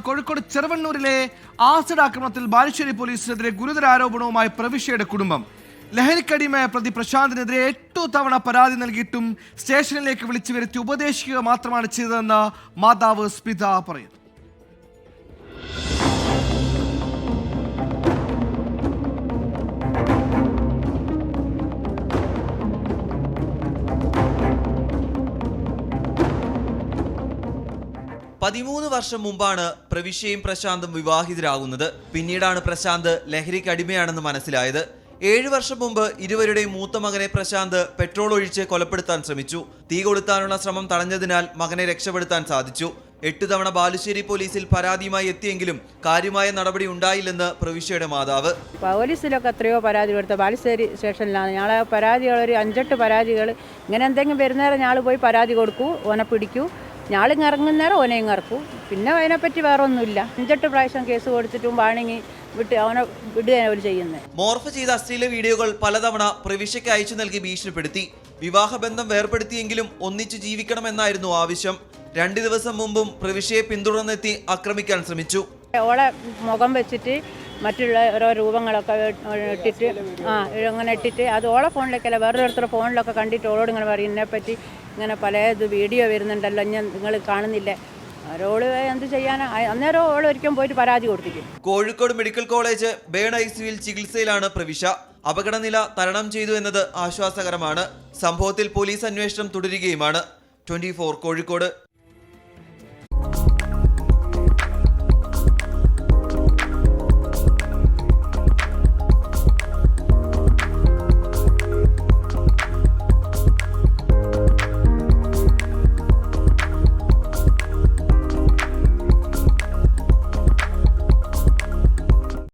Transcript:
Kozhikode ചെറുവണ്ണൂരിലെ acid ആക്രമണത്തിൽ ബാലുശ്ശേരി പോലീസിനെതിരെ ഗുരുതര ആരോപണവുമായി പ്രവിശ്യയുടെ കുടുംബം. ലഹരിക്കടിമയായ പ്രതി പ്രശാന്തിനെതിരെ 8 തവണ പരാതി നൽകിയിട്ടും സ്റ്റേഷനിലേക്ക് വിളിച്ചു വരുത്തി ഉപദേശിക്കുക മാത്രമാണ് ചെയ്തതെന്ന് മാതാവ് സ്മിത പറയുന്നു. പതിമൂന്ന് വർഷം മുമ്പാണ് പ്രവിശ്യയും പ്രശാന്തും വിവാഹിതരാകുന്നത്. പിന്നീടാണ് പ്രശാന്ത് ലഹരിക്ക് അടിമയാണെന്ന് മനസ്സിലായത്. 7 വർഷം മുമ്പ് ഇരുവരുടെയും മൂത്ത മകനെ പ്രശാന്ത് പെട്രോൾ ഒഴിച്ച് കൊലപ്പെടുത്താൻ ശ്രമിച്ചു. തീ കൊളുത്താനുള്ള ശ്രമം തടഞ്ഞതിനാൽ മകനെ രക്ഷപ്പെടുത്താൻ സാധിച്ചു. 8 തവണ ബാലുശ്ശേരി പോലീസിൽ പരാതിയുമായി എത്തിയെങ്കിലും കാര്യമായ നടപടി ഉണ്ടായില്ലെന്ന് പ്രവിശ്യയുടെ മാതാവ്. പോലീസിലൊക്കെ എത്രയോ പരാതി കൊടുത്ത ബാലുശ്ശേരി സ്റ്റേഷനിലാണ്. ഞങ്ങളെ പരാതികൾ ഒരു 5-8 പരാതികൾ ഇങ്ങനെ എന്തെങ്കിലും വരുന്നേരം ഞങ്ങൾ പോയി പരാതി കൊടുക്കൂ, ഓനെ പിടിക്കൂ, ഞാളിങ്ങ് ഇറങ്ങുന്നേരം ഓനെയും ഇറക്കും. പിന്നെ അതിനെപ്പറ്റി വേറെ ഒന്നുമില്ല. 5-8 പ്രാവശ്യം കേസ് കൊടുത്തിട്ടും വാണിങ്ങി വിട്ട് അവനെ വിടുകയാണ് അവർ ചെയ്യുന്നത്. മോർഫ് ചെയ്ത അശ്ലീല വീഡിയോകൾ പലതവണ പ്രവിശ്യയ്ക്ക് അയച്ചു നൽകി ഭീഷണിപ്പെടുത്തി. വിവാഹബന്ധം വേർപ്പെടുത്തിയെങ്കിലും ഒന്നിച്ചു ജീവിക്കണമെന്നായിരുന്നു ആവശ്യം. 2 ദിവസം മുമ്പും പ്രവിശ്യയെ പിന്തുടർന്നെത്തി ആക്രമിക്കാൻ ശ്രമിച്ചു. ഓളെ മുഖം വെച്ചിട്ട് മറ്റുള്ള ഓരോ രൂപങ്ങളൊക്കെ ഇട്ടിട്ട് ഇങ്ങനെ ഇട്ടിട്ട് അത് ഓളെ ഫോണിലേക്കല്ല വേറൊരുത്തരുടെ ഫോണിലൊക്കെ കണ്ടിട്ട് ഓളോട് ഇങ്ങനെ പറയും, ഇതിനെപ്പറ്റി ഇങ്ങനെ പല വീഡിയോ വരുന്നുണ്ടല്ലോ, ഞാൻ നിങ്ങൾ കാണുന്നില്ലേ. അവരോട് എന്ത് ചെയ്യാനാ? അന്നേരം ഓൾ ഒരിക്കലും പോയിട്ട് പരാതി കൊടുത്തിരിക്കും. കോഴിക്കോട് മെഡിക്കൽ കോളേജ് ബേൺ ഐസിയുവിൽ ചികിത്സയിലാണ് പ്രവിശ്യ. അപകടനില തരണം ചെയ്തു എന്നത് ആശ്വാസകരമാണ്. സംഭവത്തിൽ പോലീസ് അന്വേഷണം തുടരുകയുമാണ്. 24 കോഴിക്കോട്.